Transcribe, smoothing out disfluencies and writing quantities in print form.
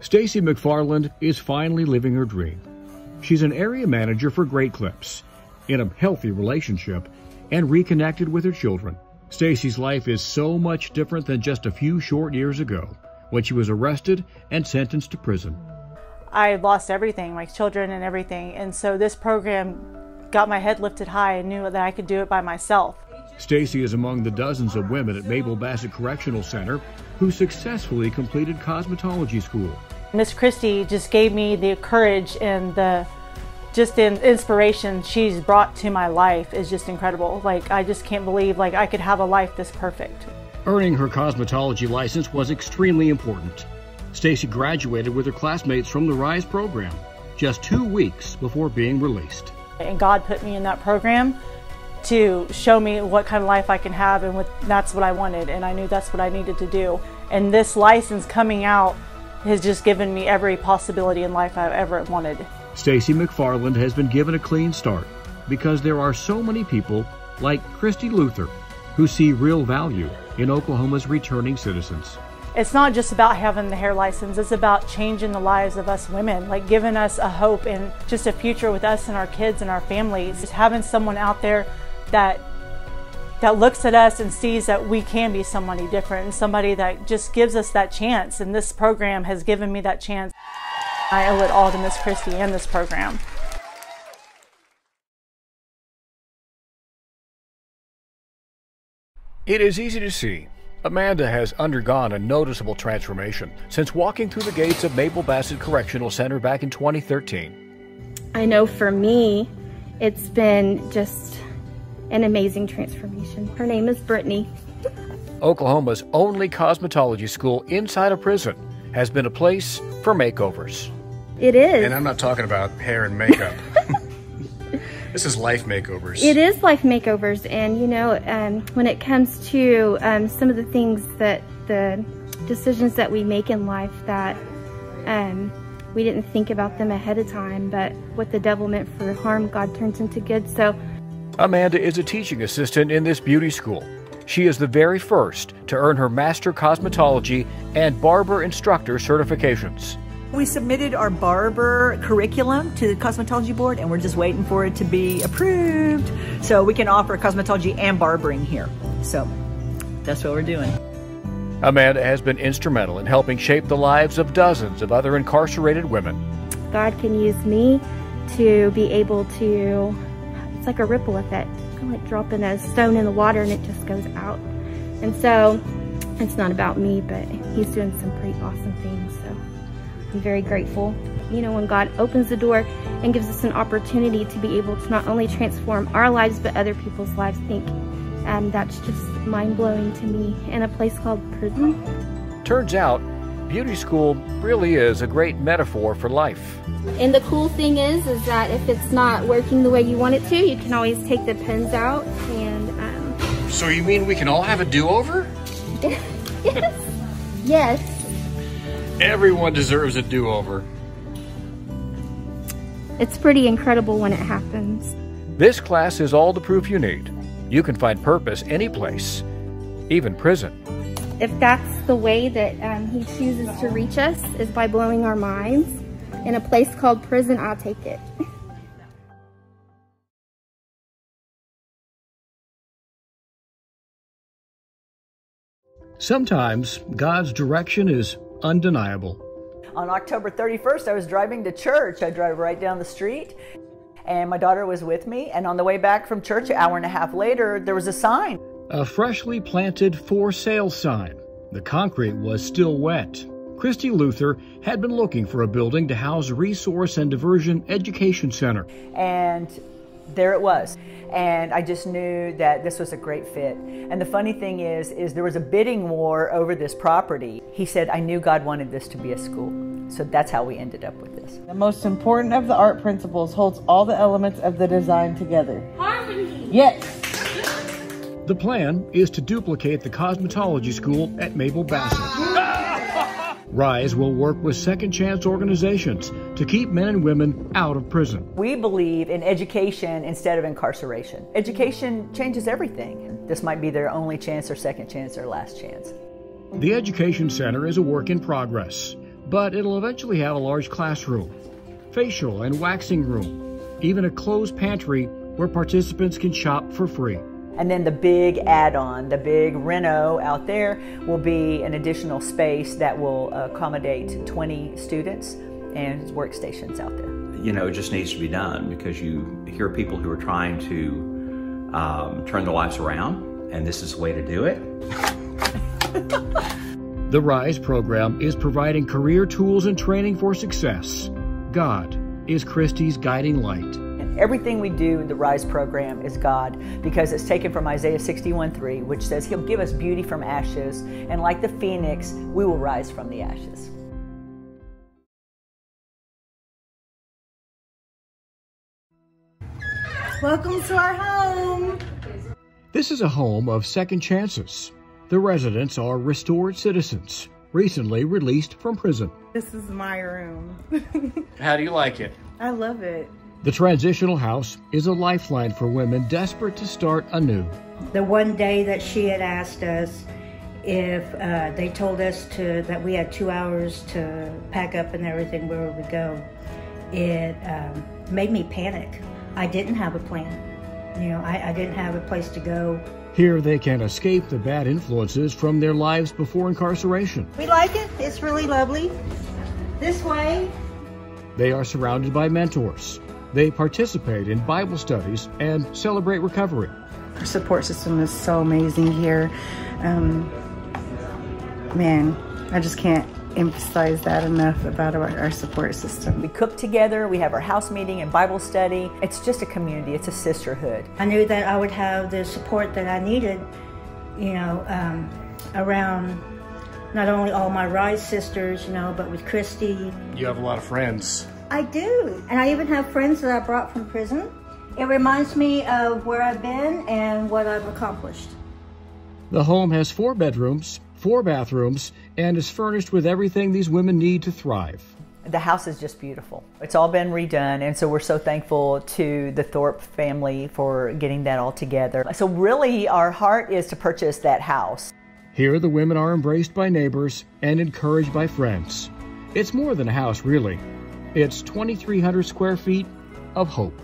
Stacy McFarland is finally living her dream. She's an area manager for Great Clips, in a healthy relationship, and reconnected with her children. Stacy's life is so much different than just a few short years ago, when she was arrested and sentenced to prison. I lost everything, my children and everything, and so this program got my head lifted high and knew that I could do it by myself. Stacy is among the dozens of women at Mabel Bassett Correctional Center who successfully completed cosmetology school. Miss Christie just gave me the courage and the inspiration she's brought to my life is just incredible. Like, I just can't believe I could have a life this perfect. Earning her cosmetology license was extremely important. Stacy graduated with her classmates from the R.I.S.E program just 2 weeks before being released. And God put me in that program to show me what kind of life I can have, and that's what I wanted, and I knew that's what I needed to do. And this license coming out has just given me every possibility in life I've ever wanted. Stacy McFarland has been given a clean start because there are so many people like Christy Luther who see real value in Oklahoma's returning citizens. It's not just about having the hair license, it's about changing the lives of us women, like giving us a hope and just a future with us and our kids and our families. Just having someone out there that looks at us and sees that we can be somebody different and somebody that just gives us that chance. And this program has given me that chance. I owe it all to Miss Christie and this program. It is easy to see Amanda has undergone a noticeable transformation since walking through the gates of Mabel Bassett Correctional Center back in 2013. I know for me, it's been just an amazing transformation. Her name is Brittany. Oklahoma's only cosmetology school inside a prison has been a place for makeovers. It is. And I'm not talking about hair and makeup. This is life makeovers. It is life makeovers, and you know, when it comes to some of the things that the decisions that we make in life that we didn't think about them ahead of time, but what the devil meant for harm, God turns into good. So Amanda is a teaching assistant in this beauty school. She is the very first to earn her Master Cosmetology and Barber Instructor certifications. We submitted our barber curriculum to the cosmetology board, and we're just waiting for it to be approved so we can offer cosmetology and barbering here. So that's what we're doing. Amanda has been instrumental in helping shape the lives of dozens of other incarcerated women. God can use me to be able to, it's like a ripple effect, kind of like dropping a stone in the water and it just goes out. And so it's not about me, but He's doing some pretty awesome things. So I'm very grateful. You know, when God opens the door and gives us an opportunity to be able to not only transform our lives, but other people's lives, I think that's just mind-blowing to me. In a place called prison. Turns out, beauty school really is a great metaphor for life. And the cool thing is that if it's not working the way you want it to, you can always take the pins out and... So you mean we can all have a do-over? Yes. Yes. Everyone deserves a do-over. It's pretty incredible when it happens. This class is all the proof you need. You can find purpose any place, even prison. If that's the way that He chooses to reach us, is by blowing our minds, in a place called prison, I'll take it. Sometimes God's direction is undeniable. On October 31st, I was driving to church. I drive right down the street, and my daughter was with me. And on the way back from church, an hour and a half later, there was a sign. A freshly planted for sale sign. The concrete was still wet. Christy Luther had been looking for a building to house a resource and diversion education center. And there it was. And I just knew that this was a great fit. And the funny thing is there was a bidding war over this property. He said, I knew God wanted this to be a school. So that's how we ended up with this. The most important of the art principles holds all the elements of the design together. Harmony! Yes! The plan is to duplicate the cosmetology school at Mabel Bassett. R.I.S.E will work with second chance organizations to keep men and women out of prison. We believe in education instead of incarceration. Education changes everything. This might be their only chance or second chance or last chance. The Education Center is a work in progress, But it'll eventually have a large classroom, facial and waxing room, even a closed pantry where participants can shop for free. And then the big add-on, the big reno out there will be an additional space that will accommodate 20 students and workstations out there. You know, it just needs to be done because you hear people who are trying to turn their lives around, and this is the way to do it. The R.I.S.E program is providing career tools and training for success. God is Christy's guiding light. And everything we do in the R.I.S.E program is God, because it's taken from Isaiah 61:3, which says He'll give us beauty from ashes, and like the phoenix, we will rise from the ashes. Welcome to our home. This is a home of second chances. The residents are restored citizens, recently released from prison. This is my room. How do you like it? I love it. The Transitional House is a lifeline for women desperate to start anew. The one day that she had asked us if they told us that we had 2 hours to pack up and everything, where would we go, it made me panic. I didn't have a plan. You know, I didn't have a place to go. Here they can escape the bad influences from their lives before incarceration. We like it. It's really lovely. This way. They are surrounded by mentors. They participate in Bible studies and celebrate recovery. Our support system is so amazing here. Man, I just can't emphasize that enough about our support system. We cook together, we have our house meeting and Bible study. It's just a community, it's a sisterhood. I knew that I would have the support that I needed, you know, around not only all my R.I.S.E sisters, you know, but with Christy. You have a lot of friends. I do, and I even have friends that I brought from prison. It reminds me of where I've been and what I've accomplished. The home has 4 bedrooms, 4 bathrooms, and is furnished with everything these women need to thrive. The house is just beautiful. It's all been redone, and so we're so thankful to the Thorpe family for getting that all together. So really, our heart is to purchase that house. Here, the women are embraced by neighbors and encouraged by friends. It's more than a house, really. It's 2,300 square feet of hope.